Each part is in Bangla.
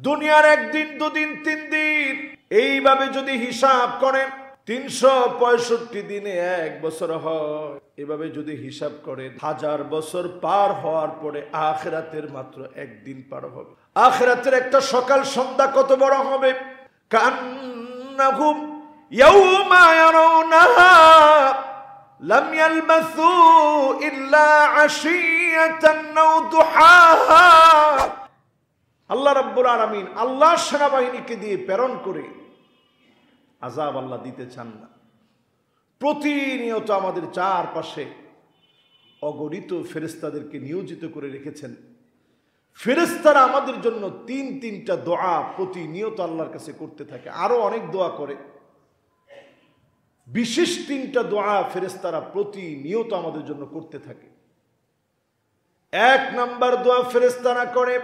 দুনিয়ার একদিন, দুদিন, 3 দিন, এইভাবে যদি হিসাব করেন 365 দিনে 1 বছর হয়। এভাবে যদি হিসাব করেন 1000 বছর পার হওয়ার পরে আখিরাতের মাত্র 1 দিন পার হবে। আখিরাতের একটা সকাল সন্ধ্যা কত বড় হবে! কান্নাহুম ইয়াওমা ইয়ারাউনাহা লাম ইয়ালবাসু ইল্লা আশিয়াতান আও দুহাহা। আল্লাহ রাব্বুল আলামিন আল্লাহ সেনাবাহিনীকে দিয়ে প্রেরণ করে আযাব আল্লাহ দিতে চান না। প্রতিনিয়ত আমাদের চারপাশে অগণিত ফেরেশতাদেরকে নিয়োজিত করে রেখেছেন। ফেরেশতারা আমাদের জন্য 3টা দোয়া প্রতিনিয়ত আল্লাহর কাছে করতে থাকে, আরো অনেক দোয়া করে। বিশেষ 3টা দোয়া ফেরেশতারা প্রতিনিয়ত আমাদের জন্য করতে থাকে। 1 নাম্বার দোয়া ফেরেশতারা করে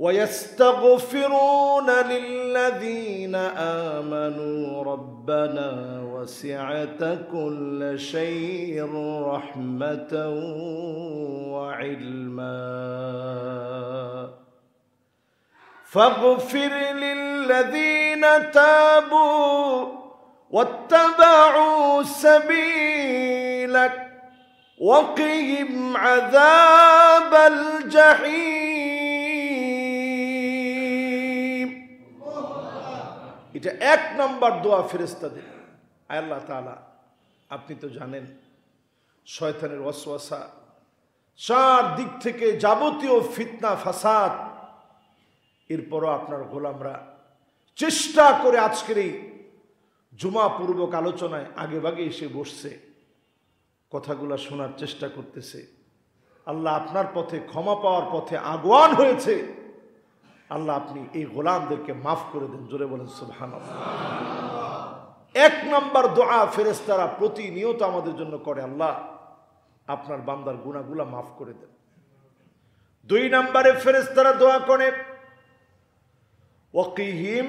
وَيَسْتَغْفِرُونَ لِلَّذِينَ آمَنُوا رَبَّنَا وَسِعْتَ كُلَّ شَيْءٍ رَحْمَةً وَعِلْمًا فاغفر للذين تابوا واتبعوا سبيلك وقهم عذاب الجحيم। এটা 1 নম্বর দোয়া ফেরেশতাদের। আল্লাহ তাআলা, আপনি তো জানেন শয়তানের ওয়াসওয়াসা, চারদিক থেকে যাবতীয় ফিতনা ফাসাদ, এরপরও আপনার গোলামরা চেষ্টা করে আজকের এই জুমা পূর্বক আলোচনায় আগে ভাগে এসে বসছে, কথাগুলো শোনার চেষ্টা করতেছে। আল্লাহ আপনার পথে, ক্ষমা পাওয়ার পথে আগুয়ান হয়েছে। আল্লাহ আপনি এই গোলামদেরকে মাফ করে দেন। জোরে বলেন সুবহানাল্লাহ। 1 নম্বর দোয়া ফেরেশতারা প্রতিনিয়ত আমাদের জন্য করে, আল্লাহ আপনার বান্দার গুনাহগুলো মাফ করে দেন। 2 নম্বরে ফেরেশতারা দোয়া করে ওয়াকিহিম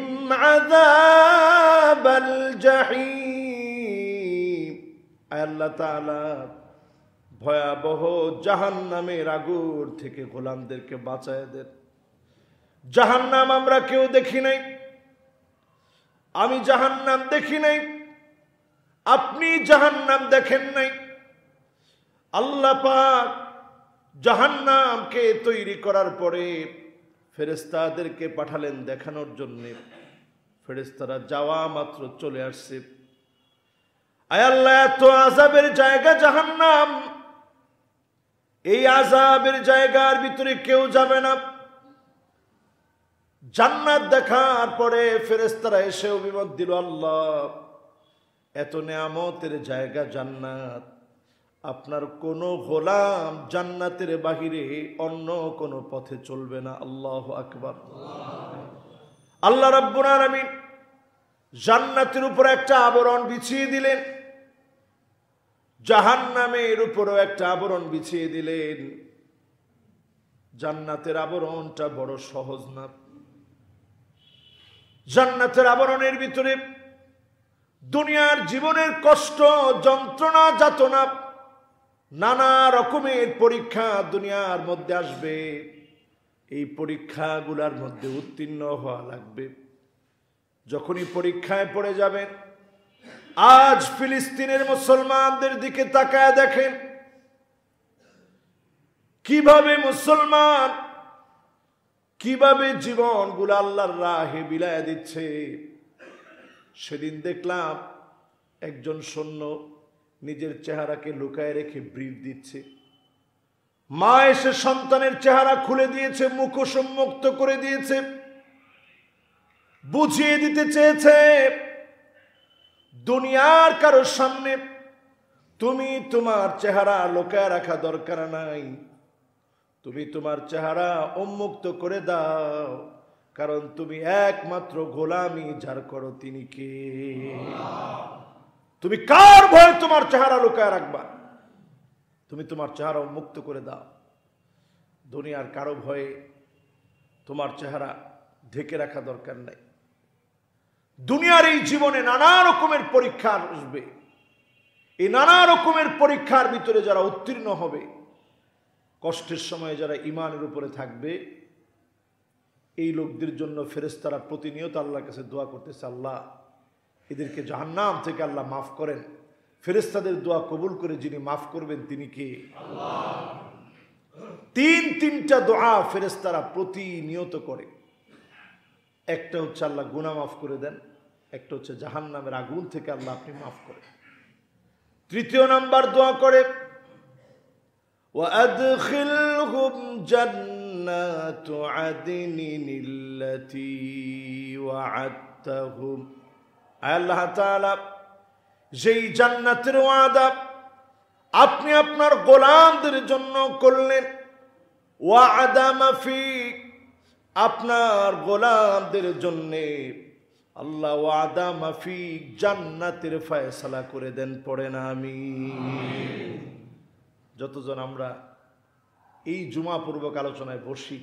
আযাবাল জাহিম। আল্লাহ তাআলা ভয়াবহ জাহান্নামের আগুন থেকে গোলামদেরকে বাঁচায় দেন। জাহান্নাম আমরা কেউ দেখি নাই, আমি জাহান্নাম দেখি নাই, আপনি জাহান্নাম দেখেন নাই। আল্লাহ পাক জাহান্নামকে তৈরি করার পরে ফেরেশতাদেরকে পাঠালেন দেখানোর জন্য। ফেরেশতারা যাওয়া মাত্র চলে আসছে। আয় আল্লাহ, এত আযাবের জায়গা জাহান্নাম, এই আযাবের জায়গার ভিতরে কেউ যাবে না। জান্নাত দেখার পরে ফেরেশতারা এসে অভিমত দিল, আল্লাহ এত নেয়ামতের জায়গা জান্নাত, আপনার কোন গোলাম জান্নাতের বাহিরে অন্য কোন পথে চলবে না। আল্লাহু আকবার। আল্লাহ রাব্বুল আলামিন জান্নাতের উপর একটা আবরণ বিছিয়ে দিলেন, জাহান্নামের উপরও একটা আবরণ বিছিয়ে দিলেন। জান্নাতের আবরণটা বড় সহজ না। জান্নাতের আবরণের ভিতরে দুনিয়ার জীবনের কষ্ট, যন্ত্রণা, যাতনা, নানা রকমের পরীক্ষা দুনিয়ার মধ্যে আসবে। এই পরীক্ষাগুলোর মধ্যে উত্তীর্ণ হওয়া লাগবে। যখনই পরীক্ষায় পড়ে যাবেন, আজ ফিলিস্তিনের মুসলমানদের দিকে তাকায় দেখেন কিভাবে মুসলমান, কিভাবে জীবনগুলো আল্লাহর রাহে বিলায় দিচ্ছে। সেদিন দেখলাম একজন সৈন্য নিজের চেহারাকে লুকায় রেখে ব্রিফ দিচ্ছে। মা এসে সন্তানের চেহারা খুলে দিয়েছে, মুখোশ উন্মুক্ত করে দিয়েছে, বুঝিয়ে দিতে চেয়েছে দুনিয়ার কারোর সামনে তুমি তোমার চেহারা লুকায় রাখা দরকার নাই, তুমি তোমার চেহারা উন্মুক্ত করে দাও, কারণ তুমি একমাত্র গোলামি যার করো তিনি কে? তুমি কার ভয়ে তোমার চেহারা লুকায় রাখবা? তুমি তোমার চেহারা উন্মুক্ত করে দাও। দুনিয়ার কারো ভয়ে তোমার চেহারা ঢেকে রাখা দরকার নাই। দুনিয়ার এই জীবনে নানা রকমের পরীক্ষা আসবে। এই নানা রকমের পরীক্ষার ভিতরে যারা উত্তীর্ণ হবে, কষ্টের সময়ে যারা ঈমানের উপরে থাকবে, এই লোকদের জন্য ফেরেশতারা প্রতিনিয়ত আল্লাহর কাছে দোয়া করতেছে, আল্লাহ এদেরকে জাহান্নাম থেকে আল্লাহ মাফ করেন। ফেরেশতাদের দোয়া কবুল করে যিনি মাফ করবেন তিনি কে? আল্লাহ। তিনটা দোয়া ফেরেশতারা প্রতিনিয়ত করে। একটা হচ্ছে আল্লাহ গুনাহ মাফ করে দেন, একটা হচ্ছে জাহান্নামের আগুন থেকে আল্লাহ আপনি মাফ করেন। তৃতীয় নাম্বার দোয়া করে وأدخلهم جنات عدن التي وعدتهم। আল্লাহ তাআলা যেই জান্নাতের ওয়াদা আপনি আপনার গোলামদের জন্য করলেন, ওয়াদা মাফিক, আপনার গোলামদের জন্য আল্লাহ ওয়াদা মাফিক জান্নাতের ফয়সালা করে দেন। পড়েন আমিন। যতজন আমরা এই জুমা পূর্বক আলোচনায় বসি,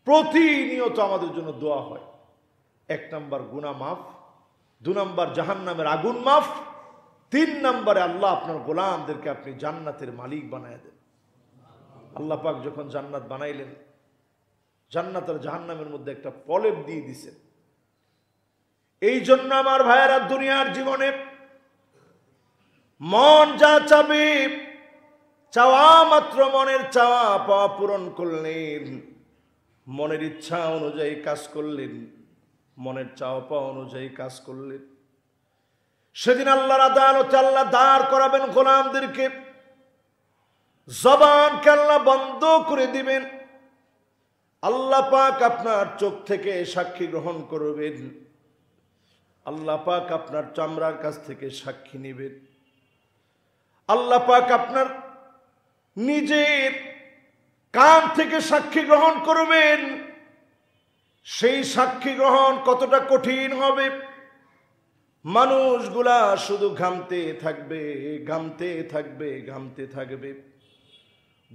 প্রতিনিয়ত আমাদের জন্য দোয়া হয়। 1 নম্বর গুনাহ মাফ, 2 নম্বর জাহান্নামের আগুন মাফ, 3 নম্বরে আল্লাহ আপনার গোলামদেরকে আপনি জান্নাতের মালিক বানায় দেন। আল্লাহ পাক যখন জান্নাত বানাইলেন, জান্নাত আর জাহান্নামের মধ্যে একটা প্রলেপ দিয়ে দিছেন। এই জন্য আমার ভাইয়েরা, দুনিয়ার জীবনে মন যা চাবে, চাওয়া মাত্র মনের চাওয়া পাওয়া পূরণ করলেন, মনের ইচ্ছা অনুযায়ী কাজ করলেন, মনের চাওয়া পাওয়া অনুযায়ী কাজ করলেন, সেদিন আল্লাহর আদালতে আল্লাহ দাঁড় করাবেন গোলামদেরকে। জবানকে আল্লাহ বন্ধ করে দিবেন। আল্লাহ পাক আপনার চোখ থেকে সাক্ষী গ্রহণ করবেন, আল্লাহ পাক আপনার চামড়ার কাছ থেকে সাক্ষী নেবেন, আল্লাহ পাক আপনার নিজের কান থেকে সাক্ষী গ্রহণ করবেন। সেই সাক্ষী গ্রহণ কতটা কঠিন হবে! মানুষগুলা শুধু ঘামতে থাকবে, ঘামতে থাকবে, ঘামতে থাকবে।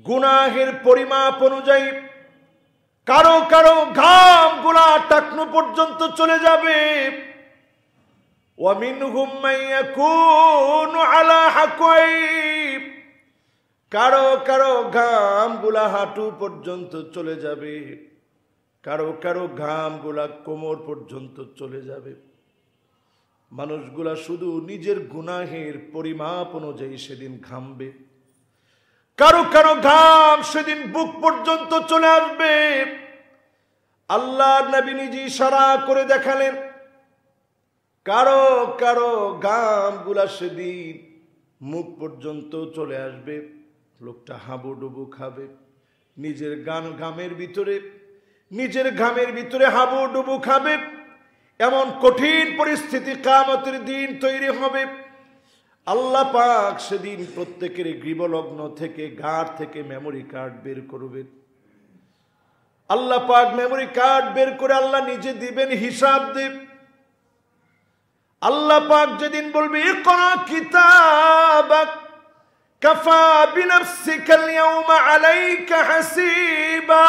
গুনাহের পরিমাপ অনুযায়ী কারো কারো ঘামগুলা টাকনু পর্যন্ত চলে যাবে। ওয়ামিনহুম মাইয়াকুনু আলা হাকাইব, কারো কারো ঘামগুলা হাঁটু পর্যন্ত চলে যাবে, কারো কারো ঘামগুলা কোমর পর্যন্ত চলে যাবে। মানুষগুলা শুধু নিজের গুনাহের পরিমাপ অনুযায়ী সেদিন ঘামবে। কারো কারো ঘাম সেদিন বুক পর্যন্ত চলে আসবে। আল্লাহর নবী নিজে ইশারা করে দেখালেন, কারো কারো ঘামগুলা সেদিন মুখ পর্যন্ত চলে আসবে। লোকটা হাবুডুবু খাবে, নিজের ঘামের ভিতরে হাবুডুবু খাবে। এমন কঠিন পরিস্থিতি কিয়ামতের দিন তৈরি হবে। আল্লাহ পাক সেদিন প্রত্যেকের গ্রীবলগ্ন থেকে, ঘাট থেকে মেমোরি কার্ড বের করবেন। আল্লাহ পাক মেমোরি কার্ড বের করে আল্লাহ নিজে দিবেন, হিসাব দেব। আল্লাহ পাক যেদিন বলবে, ইকরা কিতাবাক কাফা বিনাফসিকাল ইয়াউমা আলাইকা হাসিবা,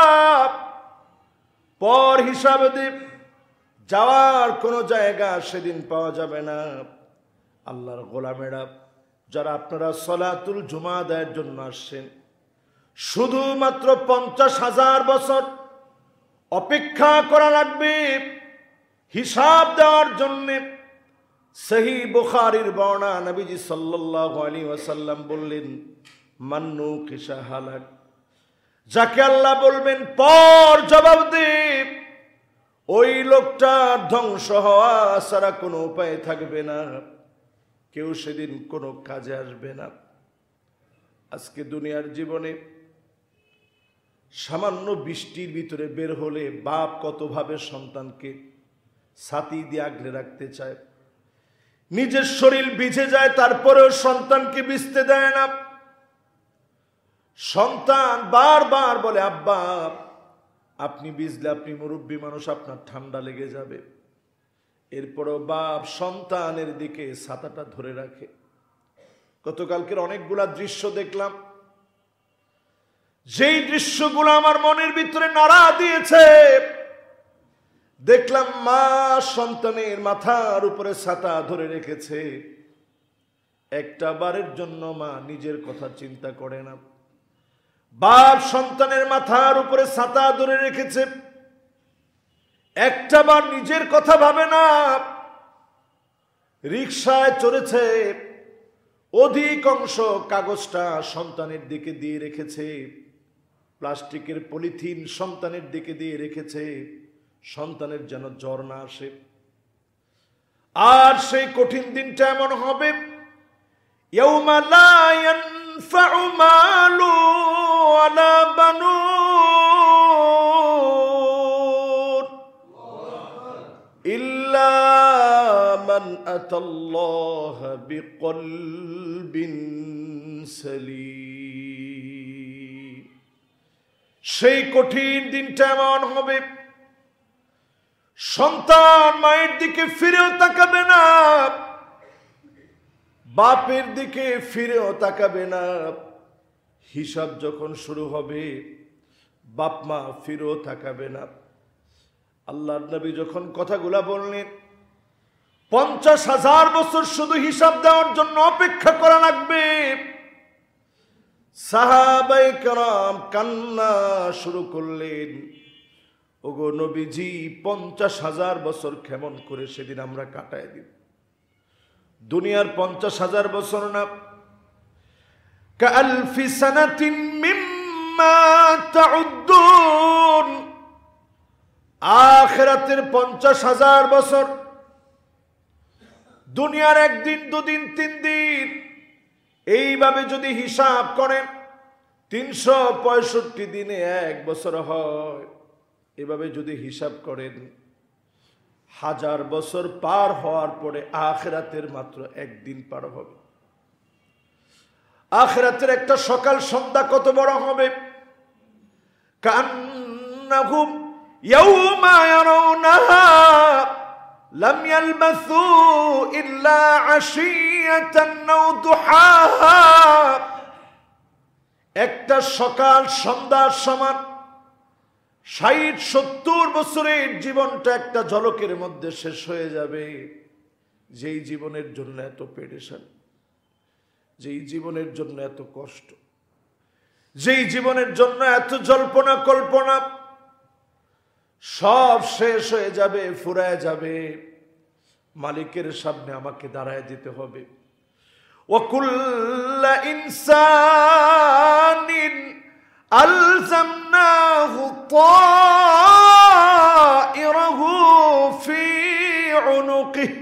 পর হিসাব দেব। যাওয়ার কোনো জায়গা সেদিন পাওয়া যাবে না। আল্লাহর গোলামেরা যারা আপনারা সলাতুল জুমা আদায়ের জন্য আসছেন, শুধুমাত্র 50,000 বছর অপেক্ষা করা লাগবে হিসাব দেওয়ার জন্য। সহিহ বুখারীর বর্ণনা, নবীজি সাল্লাল্লাহু আলাইহি ওয়াসাল্লাম বললেন, মান্নু কিসা হালাক, যাকে আল্লাহ বলবেন পর জবাব দে, ওই লোকটা ধ্বংস হওয়া ছাড়া কোনো উপায় থাকবে না। কেউ সেদিন কোনো কাজে আসবে না। আজকে দুনিয়ার জীবনে সামান্য বৃষ্টির ভিতরে বের হলে বাপ কতভাবে সন্তানকে ছাতি দিয়ে আগলে রাখতে চায়। নিজের শরীর ভিজে যায়, তারপরেও সন্তানকে ভিজতে দেয় না। সন্তান বারবার বলে, আব্বা আপনি ভিজলে, আপনি মুরব্বী মানুষ, আপনার ঠান্ডা লেগে যাবে। এরপরও বাপ সন্তানের দিকে ছাতাটা ধরে রাখে। গতকালকের অনেকগুলা দৃশ্য দেখলাম, যেই দৃশ্যগুলো আমার মনের ভিতরে নাড়া দিয়েছে। দেখলাম মা সন্তানের মাথার উপরে ছাতা ধরে রেখেছে। একটা বারের জন্য মা নিজের কথা চিন্তা করে না। বাপ সন্তানের মাথার উপরে ছাতা ধরে রেখেছে, একটাবার নিজের কথা ভাবে না। রিকশায় চড়েছে, অধিকাংশ কাগজটা সন্তানের দিকে দিয়ে রেখেছে, প্লাস্টিকের পলিথিন সন্তানের দিকে দিয়ে রেখেছে, সন্তানের যেন জ্বর না আসে। আর সেই কঠিন দিনটা এমন হবে, ইয়াউমা লা ইয়ানফাউ মালু ওয়ালা বানুন ইল্লা মান আতাল্লাহা বিকলবিন সালিম। সেই কঠিন দিনটা এমন হবে, সন্তান মায়ের দিকে ফিরেও তাকাবে না, বাপের দিকে ফিরেও তাকাবে না। হিসাব যখন শুরু হবে, বাপ মা ফিরেও তাকাবে না। আল্লাহর নবী যখন কথাগুলা বললেন, 50,000 বছর শুধু হিসাব দেওয়ার জন্য অপেক্ষা করা লাগবে। সাহাবায়ে কেরাম কান্না শুরু করলেন, ওগো নবীজি, 50,000 বছর কেমন করে সেদিন আমরা কাটায় দিব? দুনিয়ার 50,000 বছর না, কাআলফি সানাতিন মিম্মা তাউদ্দুন। আখিরাতের 50,000 বছর, দুনিয়ার একদিন, দুদিন, 3 দিন, এইভাবে যদি হিসাব করেন 365 দিনে 1 বছর হয়। এভাবে যদি হিসাব করেন, 1000 বছর পার হওয়ার পরে আখিরাতের মাত্র 1 দিন পার হবে। আখিরাতের একটা সকাল সন্ধ্যা কত বড় হবে! কান্নাহুম ইয়াউমা ইয়ারাউনাহা লাম ইয়ালবাসু ইল্লা আশিয়াতান আও দুহাহা। একটা সকাল সন্ধ্যার সমান। 60-70 বছরের জীবনটা একটা ঝলকের মধ্যে শেষ হয়ে যাবে। যেই জীবনের জন্য এত পেরেশান, যেই জীবনের জন্য এত কষ্ট, যেই জীবনের জন্য এত জল্পনা কল্পনা, সব শেষ হয়ে যাবে, ফুরায় যাবে। মালিকের সামনে আমাকে দাঁড়ায় যেতে হবে। ওয়াকুল্লা ইনসানিন আলজামনাহু তাইরাহু ফি উনুকিহি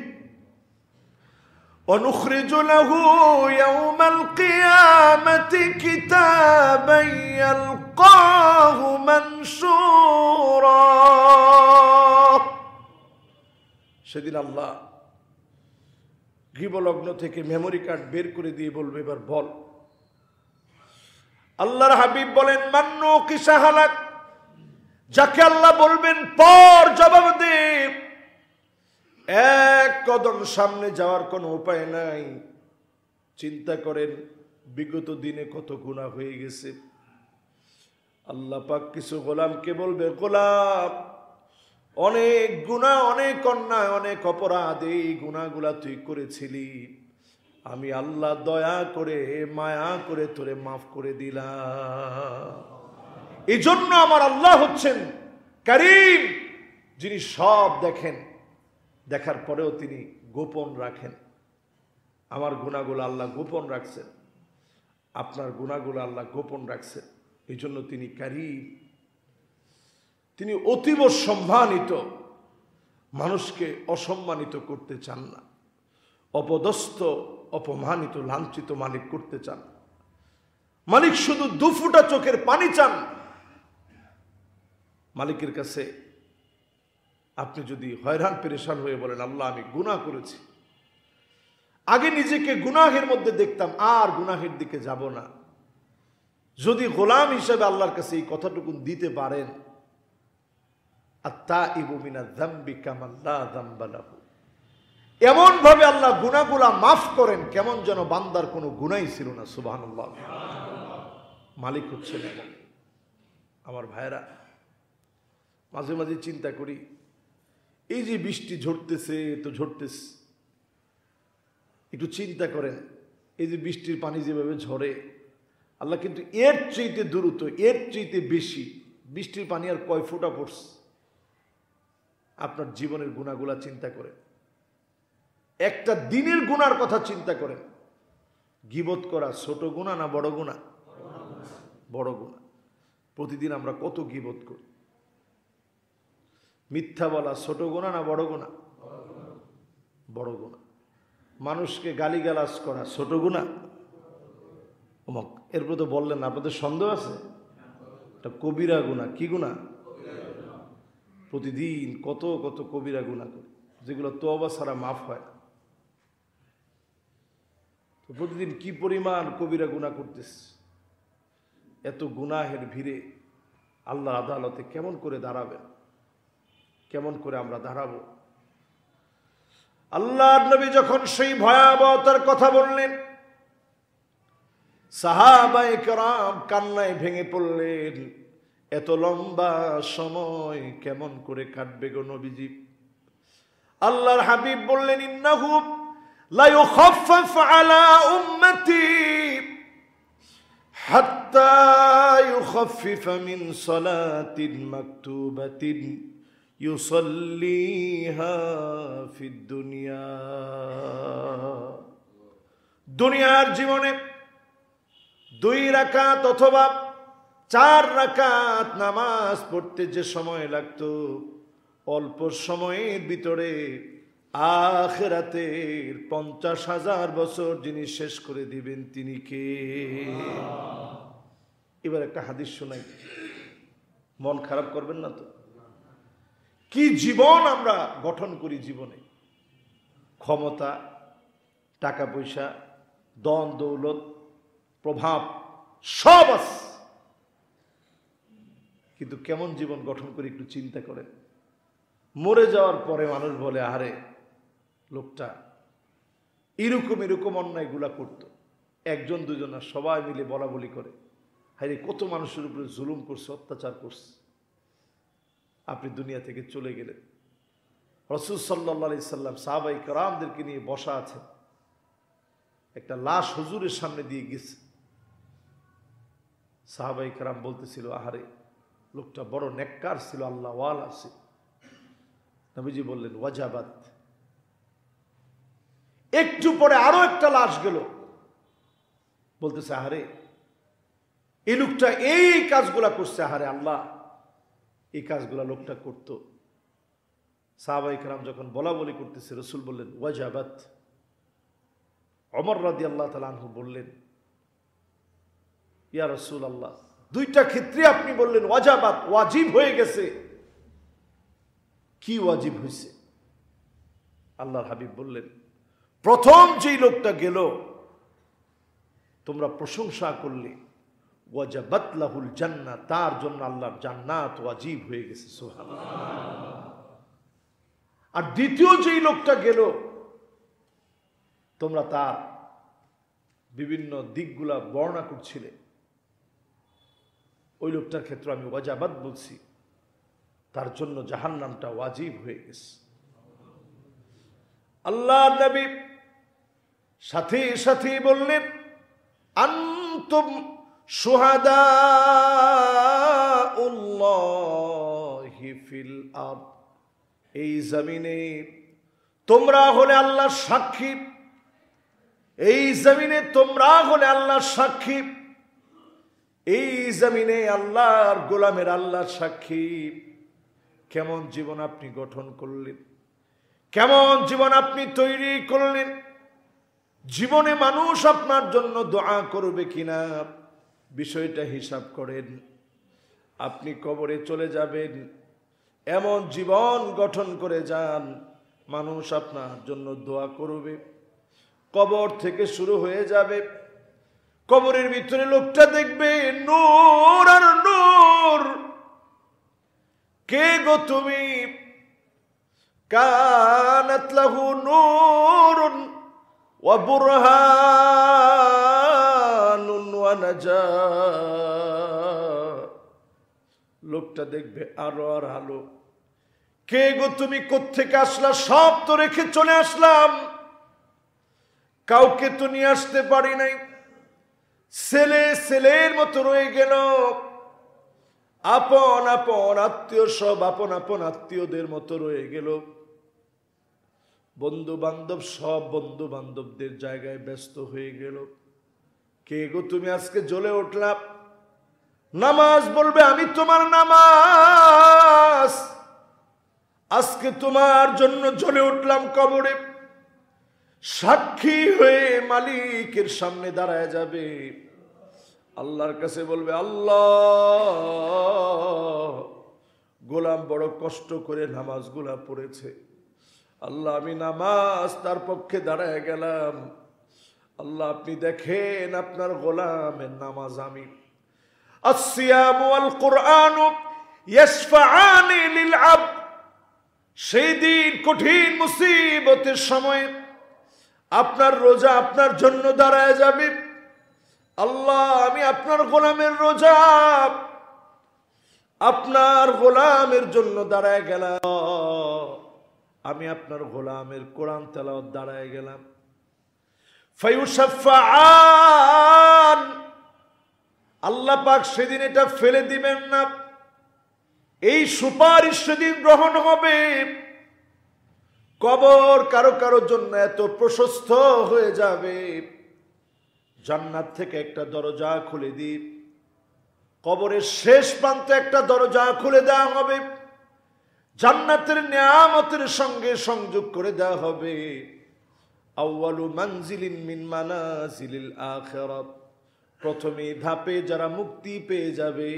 ونخرج له يوم القيامة كتابا يلقاه منشورا। সেদিন আল্লাহ গৃহলগ্ন থেকে মেমোরি কার্ড বের করে দিয়ে বলবে, এবার বল। আল্লাহর হাবিব বলেন, মান্নু কিসা হালাক, যাকে আল্লাহ বলবেন পর জবাব দে, এক কদম সামনে যাওয়ার কোনো উপায় নাই। চিন্তা করেন বিগত দিনে কত গুনাহ হয়ে গেছে। আল্লাহ পাক কিছু গোলামকে বলবে, গোলাম, অনেক গুনাহ, অনেক অন্যায়, অনেক অপরাধ, এই গুনাহগুলা তুই করেছিলি, আমি আল্লাহ দয়া করে মায়া করে তোরে মাফ করে দিলাম। এই জন্য আমার আল্লাহ হচ্ছেন করিম, যিনি সব দেখেন, দেখার পরেও তিনি গোপন রাখেন। আমার গুনাহগুলো আল্লাহ গোপন রাখছেন, আপনার গুনাহগুলো আল্লাহ গোপন রাখছেন। এই জন্য তিনি করিম, তিনি অতীব সম্মানিত, মানুষকে অসম্মানিত করতে চান না, অপদস্থ, অপমানিত, লাঞ্ছিত মালিক করতে চান। মালিক শুধু 2 ফোঁটা চোখের পানি চান। মালিকের কাছে আপনি যদি হয়রান পেরেশান হয়ে বলেন, আল্লাহ আমি গুনাহ করেছি, আগে নিজেকে গুনাহের মধ্যে দেখতাম, আর গুনাহের দিকে যাব না, যদি গোলাম হিসেবে আল্লাহর কাছে এই কথাটুকু দিতে পারেন, আত্তাইবু মিনাজ যামবি কামান লা যামবা লাহু, এমন ভাবে আল্লাহ গুনাহগুলা মাফ করেন কেমন যেন বান্দার কোনো গুনাহই ছিল না। সুবহানাল্লাহ। মালিক হচ্ছেন এমন। আমার ভাইরা, মাঝে মাঝে চিন্তা করি, এই যে বৃষ্টি ঝরতেছে, তো ঝরতেছে, একটু চিন্তা করেন, এই যে বৃষ্টির পানি যেভাবে ঝরে, আল্লাহ কিন্তু এর চাইতে দ্রুত, এর চাইতে বেশি বৃষ্টির পানি আর কয় ফোঁটা পড়ছে, আপনার জীবনের গুনাহগুলা চিন্তা করেন, একটা দিনের গুনার কথা চিন্তা করেন। গীবত করা ছোট গুনাহ না বড় গুনাহ? বড় গুনাহ। প্রতিদিন আমরা কত গীবত করি। মিথ্যা বলা ছোট গুনাহ না বড় গুনাহ? বড় গুনাহ। মানুষকে গালিগালাজ করা ছোট গুনাহ? এরপর তো বললেন না, আপনাদের সন্দেহ আছে? এটা কবিরা গুনাহ। কি গুনাহ? প্রতিদিন কত কত কবিরা গুনাহ করি, যেগুলো তওবা ছাড়া মাফ হয় না। তো প্রতিদিন কি পরিমাণ কবিরা গুনাহ করতেছে। এত গুনাহের ভিড়ে আল্লাহর আদালতে কেমন করে দাঁড়াবেন? কেমন করে আমরা দাঁড়াবো? আল্লাহর নবী যখন সেই ভয়াবহতার কথা বললেন, সাহাবায়ে কেরাম কান্নায় ভেঙে পড়লেন। এত লম্বা সময় কেমন করে কাটবে গো নবীজি? আল্লাহর হাবিব বললেন, ইন্নাহু লা ইউখাফফাফ আলা উম্মতি হাত্তা ইউখাফফিফা মিন সালাতিন মাকতুবাতিন ইউসাল্লিহা ফিদ দুনিয়া। দুনিয়ার জীবনে 2 রাকাত অথবা 4 রাকাত নামাজ পড়তে যে সময় লাগতো, অল্প সময়ের ভিতরে আখিরাতের 50,000 বছর যিনি শেষ করে দিবেন তিনি কে? এবার একটা হাদিস শোনাই, মন খারাপ করবেন না তো? কি জীবন আমরা গঠন করি জীবনে! ক্ষমতা, টাকা পয়সা, ধন দৌলত, প্রভাব সব আছে, কিন্তু কেমন জীবন গঠন করি একটু চিন্তা করেন। মরে যাওয়ার পরে মানুষ বলে, আরে লোকটা এরকম এরকম অন্যায়গুলা করতো। 1-2 না, সবাই মিলে বলা বলি করে, হায়রে কত মানুষের উপরে জুলুম করছে, অত্যাচার করছে। আপনি দুনিয়া থেকে চলে গেলেন। রাসূল সাল্লাল্লাহু আলাইহি সাল্লাম সাহাবায়ে কেরামদেরকে নিয়ে বসা আছেন, একটা লাশ হুজুরের সামনে দিয়ে গেছে। সাহাবায়ে কেরাম বলতেছিল, আহারে লোকটা বড় নেককার ছিল, আল্লাহ ওয়ালা ছিল। নবীজি বললেন, ওয়াজাবাত। একটু পরে আরো একটা লাশ গেল, বলতেছে, আহারে এই লোকটা এই কাজগুলা করছে, আহারে আল্লাহ এই কাজগুলা লোকটা করত। সাহাবায়ে কেরাম যখন বলা বলি করতেছে, রাসূল বললেন, ওয়াজাবাত। ওমর রাদিয়াল্লাহু তাআলা আনহু বললেন, ইয়া রাসূলুল্লাহ, 2টা ক্ষেত্রে আপনি বললেন ওয়াজাবাত, ওয়াজিব হয়ে গেছে, কি ওয়াজিব হয়েছে? আল্লাহর হাবিব বললেন, প্রথম যেই লোকটা গেল তোমরা প্রশংসা করলে, ওয়াজাবাত লাহুল জান্নাহ, তার জন্য আল্লাহর জান্নাত ওয়াজিব হয়ে গেছে। সুবহানাল্লাহ। আর দ্বিতীয় যেই লোকটা গেল, তোমরা তার বিভিন্ন দিকগুলা বর্ণনা করছিলে, ওই লোকটার ক্ষেত্রে আমি ওয়াজাবাত বলছি, তার জন্য জাহান্নামটা ওয়াজিব হয়ে গেছে। আল্লাহর নবী সাথে সাথে বললেন, আনতুম শুহাদাউল্লাহি ফিল আরদ, এই জমিনে তোমরা হলে আল্লাহর সাক্ষী, এই জমিনে তোমরা হলে আল্লাহর সাক্ষী, এই জমিনে আল্লাহর গোলামের আল্লাহর সাক্ষী। কেমন জীবন আপনি গঠন করলেন, কেমন জীবন আপনি তৈরি করলেন? জীবনে মানুষ আপনার জন্য দোয়া করবে কিনা বিষয়টা হিসাব করেন। আপনি কবরে চলে যাবেন, এমন জীবন গঠন করে যান, মানুষ আপনার জন্য দোয়া করবে। কবর থেকে শুরু হয়ে যাবে, কবরের ভিতরে লোকটা দেখবে নূর আর নূর। কে গো তুমি? কানাত লাহু নূরুন ওয়া বুরহানুন ওয়া নাজাত। লোকটা দেখবে আলো আর আলো। কে গো তুমি? কোত্থেকে আসলা? সব তো রেখে চলে আসলাম, কাউকে তো নিয়ে আসতে পারি নাই, ছেলে ছেলের মতো রয়ে গেল। আপন আপন আত্মীয় সব আপন আপন আত্মীয়দের মতো রয়ে গেল। বন্ধু বান্ধব সব বন্ধু বান্ধবদের জায়গায় ব্যস্ত হয়ে গেল। কে গো তুমি আজকে জ্বলে উঠলাম? নামাজ বলবে আমি তোমার নামাজ। আজকে তোমার জন্য জ্বলে উঠলাম কবরে। সাক্ষী হয়ে মালিকের সামনে দাঁড়ায় যাবে। আল্লাহর কাছে বলবে, আল্লাহ, গোলাম বড় কষ্ট করে নামাজগুলা পড়েছে। আল্লাহ, আমি নামাজ তার পক্ষে দাঁড়ায় গেলাম। আল্লাহ, আপনি দেখেন আপনার গোলামের নামাজ আমি। আসসিয়ামু ওয়াল কুরআনু ইয়াশফাআনি লিল আবদ। সেই দিন কঠিন মুসিবতের সময় আপনার রোজা আপনার জন্য দাঁড়ায় যাবে। আল্লাহ, আমি আপনার গোলামের রোজা আপনার গোলামের জন্য দাঁড়ায় গেলাম। আমি আপনার গোলামের কোরআন তেলাওয়াত দাঁড়ায় গেলাম। ফায়ুশাফাআন, আল্লাহ পাক সেদিন এটা ফেলে দিবেন না। এই সুপারিশ সেদিন গ্রহণ হবে। কবর কারো কারোর জন্য এত প্রশস্ত হয়ে যাবে, জান্নাত থেকে একটা দরজা খুলে দিই, কবরের শেষ প্রান্তে একটা দরজা খুলে দেওয়া হবে, জান্নাতের নিয়ামতের সঙ্গে সংযোগ করে দেওয়া হবে। আউয়ালু মানজিলিন মিন মানাজিলিল আখিরাত, প্রথমে ধাপে যারা মুক্তি পেয়ে যাবে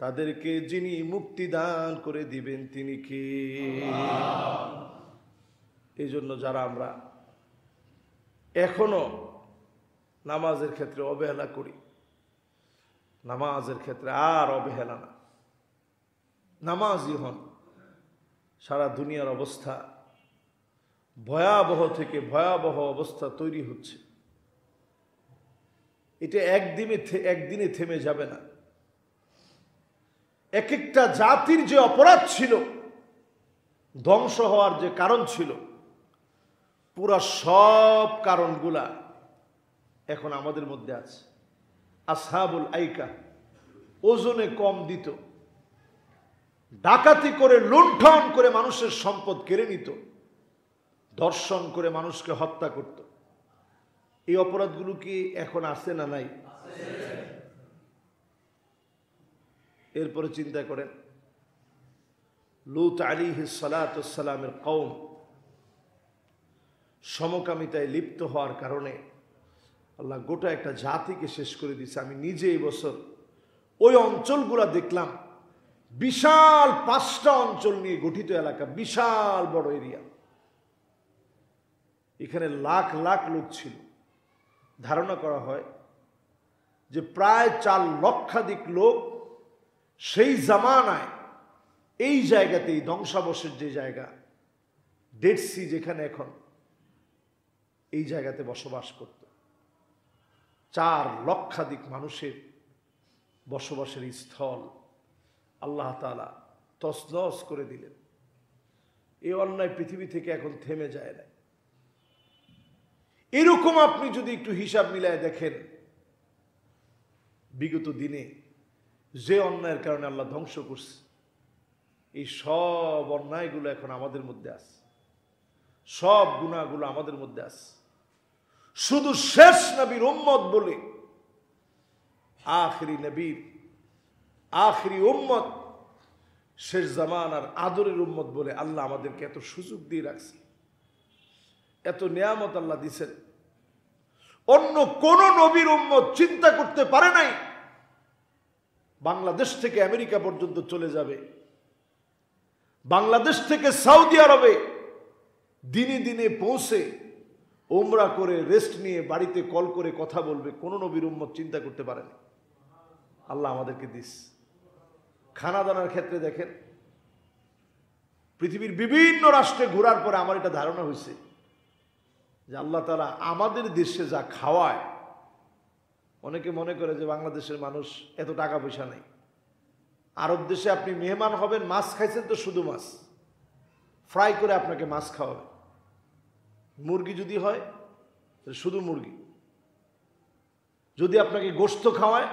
তাদেরকে যিনি মুক্তি দান করে দিবেন তিনি কে? এই জন্য যারা আমরা এখনো নামাজের ক্ষেত্রে অবহেলা করি, নামাজের ক্ষেত্রে আর অবহেলা না, নামাজই হন। সারা দুনিয়ার অবস্থা ভয়াবহ থেকে ভয়াবহ অবস্থা তৈরি হচ্ছে। এটা একদিনে থেমে যাবে না। এক একটা জাতির যে অপরাধ ছিল, ধ্বংস হওয়ার যে কারণ ছিল, পুরা সব কারণগুলা এখন আমাদের মধ্যে আছে। আসহাবুল আইকা ওজনে কম দিত, ডাকাতি করে লুণ্ঠন করে মানুষের সম্পদ কেড়ে নিত, ধর্ষণ করে মানুষকে হত্যা করত। এই অপরাধগুলো কি এখন আছে না নাই? এরপরে চিন্তা করেন, লূত আলাইহিস সালাতুস সালামের কওম সমকামিতায় লিপ্ত হওয়ার কারণে আল্লাহ গোটা একটা জাতিকে শেষ করে দিয়েছে। আমি নিজে এই বছর ওই অঞ্চলগুলা দেখলাম, বিশাল 5টা অঞ্চল নিয়ে গঠিত এলাকা, বিশাল বড় এরিয়া। এখানে লাখ লাখ লোক ছিল। ধারণা করা হয় যে প্রায় 4 লক্ষাধিক লোক সেই জামানায় এই জায়গাতেই, ধ্বংসাবশের যে জায়গা, ডেড সি যেখানে এখন, এই জায়গাতে বসবাস করত। 4 লক্ষাধিক মানুষের বসবাসের স্থল আল্লাহ তাআলা তছনছ করে দিলেন। এই অন্যায় পৃথিবী থেকে এখন থেমে যায় না। এরকম আপনি যদি একটু হিসাব মিলায় দেখেন, বিগত দিনে যে অন্যায়ের কারণে আল্লাহ ধ্বংস করছে, এই সব অন্যায়গুলো এখন আমাদের মধ্যে আছে, সব গুনাহগুলো আমাদের মধ্যে আছে। শুধু শেষ নবীর উম্মত বলে, আখিরি নবীর আখিরি উম্মত, শেষ জামানার আদরের উম্মত বলে আল্লাহ আমাদেরকে এত সুযোগ দিয়ে রাখছে, এত নিয়ামত আল্লাহ দিছেন। অন্য কোন নবীর উম্মত চিন্তা করতে পারে নাই বাংলাদেশ থেকে আমেরিকা পর্যন্ত চলে যাবে, বাংলাদেশ থেকে সৌদি আরবে দিনে দিনে পৌঁছে উমরা করে রেস্ট নিয়ে বাড়িতে কল করে কথা বলবে। কোন নবীর উম্মত চিন্তা করতে পারেনি। আল্লাহ আমাদেরকে দিস। খানা দানার ক্ষেত্রে দেখেন, পৃথিবীর বিভিন্ন রাষ্ট্রে ঘোরার পরে আমার এটা ধারণা হয়েছে যে আল্লাহ তাআলা আমাদের দেশে যা খাওয়ায়, অনেকে মনে করে যে বাংলাদেশের মানুষ এত টাকা পয়সা নেই। আরব দেশে আপনি মেহমান হবেন, মাছ খাইছেন তো শুধু মাছ ফ্রাই করে আপনাকে মাছ খাওয়াবে। মুরগি যদি হয় শুধু মুরগি, যদি আপনাকে গোশত খাওয়ায়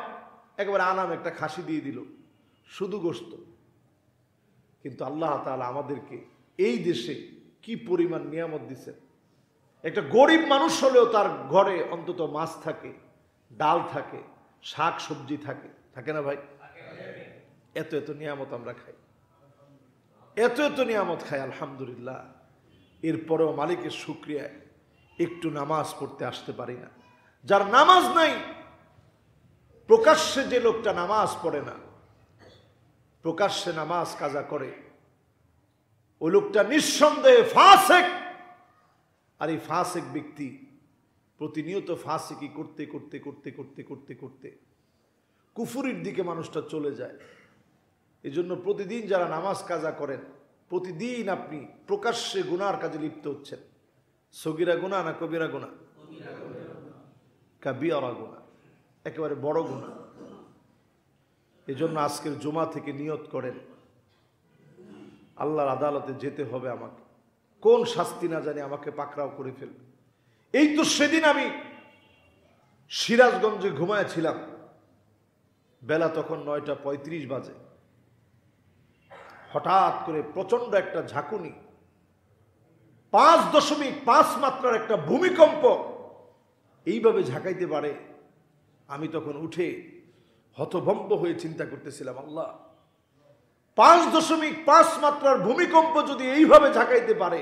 একেবারে আনাম একটা খাসি দিয়ে দিল, শুধু গোশত। কিন্তু আল্লাহ তাআলা আমাদেরকে এই দেশে কি পরিমাণ নিয়ামত দিচ্ছেন। একটা গরিব মানুষ হলেও তার ঘরে অন্তত মাছ থাকে, ডাল থাকে, শাক সবজি থাকে, থাকে না ভাই? এত এত নিয়ামত আমরা খাই, এত এত নিয়ামত খাই, আলহামদুলিল্লাহ। এরপরেও মালিকের শুকরিয়ায় একটু নামাজ পড়তে আসতে পারি না। যার নামাজ নাই, প্রকাশ্যে যে লোকটা নামাজ পড়ে না, প্রকাশ্যে নামাজ কাজা করে, ওই লোকটা নিঃসন্দেহে ফাসিক। আর এই ফাসিক ব্যক্তি প্রতিনিয়ত ফাসিকি করতে করতে করতে করতে করতে করতে কুফুরির দিকে মানুষটা চলে যায়। এই জন্য প্রতিদিন যারা নামাজ কাজা করেন, প্রতিদিন আপনি প্রকাশ্যে গুনার কাজে লিপ্ত হচ্ছেন। সগীরা গুনাহ না কবিরা গুনাহ? কাবিরা গুনাহ, একেবারে বড় গুনাহ। এই জন্য আজকের জুমা থেকে নিয়ত করেন, আল্লাহর আদালতে যেতে হবে আমাকে, কোন শাস্তি না জানি আমাকে পাকড়াও করে ফেলবে। এই তো সেদিন আমি সিরাজগঞ্জে ঘুমায়েছিলাম, বেলা তখন 9:35 বাজে। হঠাৎ করে প্রচন্ড একটা ঝাঁকুনি, 5.5 মাত্রার একটা ভূমিকম্প এইভাবে ঝাঁকাইতে পারে। আমি তখন উঠে হতভম্ব হয়ে চিন্তা করতেছিলাম, আল্লাহ, 5.5 মাত্রার ভূমিকম্প যদি এইভাবে ঝাঁকাইতে পারে,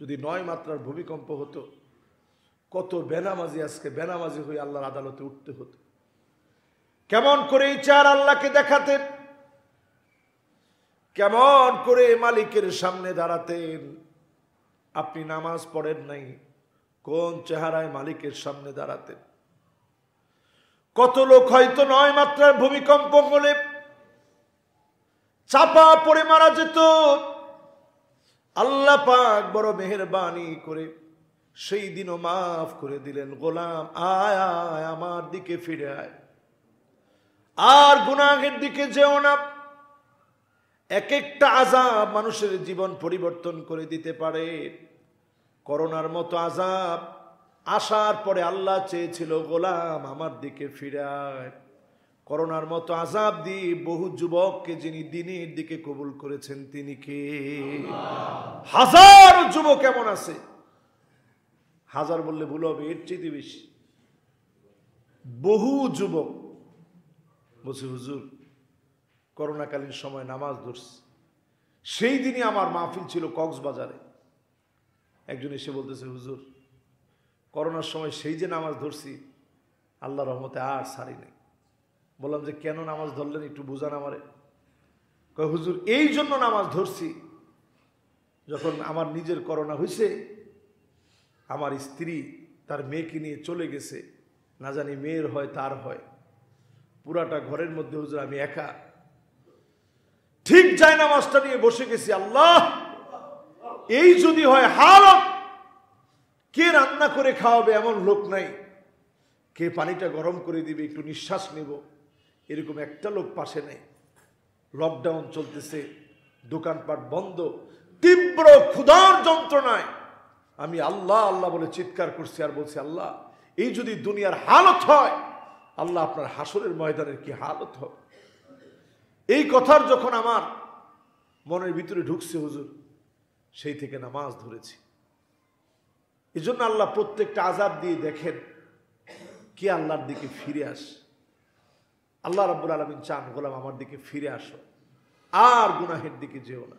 যদি 9 মাত্রার ভূমিকম্প হতো, কত বেনামাজি আজকে বেনামাজি হয়ে আল্লাহর আদালতে উঠতে হতো। কেমন করে এই চার আল্লাহকে দেখাতেন, কেমন করে মালিকের সামনে দাঁড়াতেন। আপনি নামাজ পড়েন নাই, কোন চেহারায় মালিকের সামনে দাঁড়াতেন। কত লোক হয়তো 9 মাত্রার ভূমিকম্প হলে চাপা পড়ে মারা যেত। আল্লাহ পাক বড় মেহেরবানি করে সেই দিনও মাফ করে দিলেন। গোলাম আয় আয়, আমার দিকে ফিরে আয়, আর গুনাহের দিকে যেও না। এক একটা আযাব মানুষের জীবন পরিবর্তন করে দিতে পারে। করোনার মতো আযাব আসার পরে আল্লাহ চেয়েছিল, গোলাম আমার দিকে ফিরে আয়। করোনার মতো আযাব দিয়ে বহু যুবককে যিনি দ্বীনের দিকে কবুল করেছেন, তিনি কে? হাজার যুবক এমন আছে, হাজার বললে ভুল হবে, এর চেয়ে বেশি। বহু যুবক বলছে, হুজুর করোনাকালীন সময় নামাজ ধরছি। সেই দিনই আমার মাহফিল ছিল কক্সবাজারে। একজন এসে বলতেছে, হুজুর করোনার সময় সেই যে নামাজ ধরছি, আল্লাহর রহমতে আর ছাড়ি নাই। বললাম যে কেন নামাজ ধরলেন, একটু বুঝান আমারে। কয়, হুজুর এই জন্য নামাজ ধরছি, যখন আমার নিজের করোনা হয়েছে, আমার স্ত্রী তার মেয়েকে নিয়ে চলে গেছে, না জানি মেয়ের হয় তার হয়, পুরাটা ঘরের মধ্যে হুজুর আমি একা। ঠিক যায় নামাজটা নিয়ে বসে গেছি, আল্লাহ এই যদি হয় হালত, কে রান্না করে খাওয়াবে এমন লোক নাই, কে পানিটা গরম করে দিবে, একটু নিঃশ্বাস নেব এরকম একটা লোক পাশে নেই। লকডাউন চলতেছে, দোকানপাট বন্ধ, তীব্র ক্ষুধার যন্ত্রণায় আমি আল্লাহ আল্লাহ বলে চিৎকার করছি আর বলছি, আল্লাহ এই যদি দুনিয়ার হালত হয়, আল্লাহ আপনার হাসরের ময়দানের কি হালত হবে। এই কথার যখন আমার মনের ভিতরে ঢুকছে হুজুর, সেই থেকে নামাজ ধরেছি। এই জন্য আল্লাহ প্রত্যেকটা আযাব দিয়ে দেখেন কে আল্লাহর দিকে ফিরে আসে। আল্লাহ রাব্বুল আলামিন চান, গোলাম আমার দিকে ফিরে আসো, আর গুনাহের দিকে যেও না।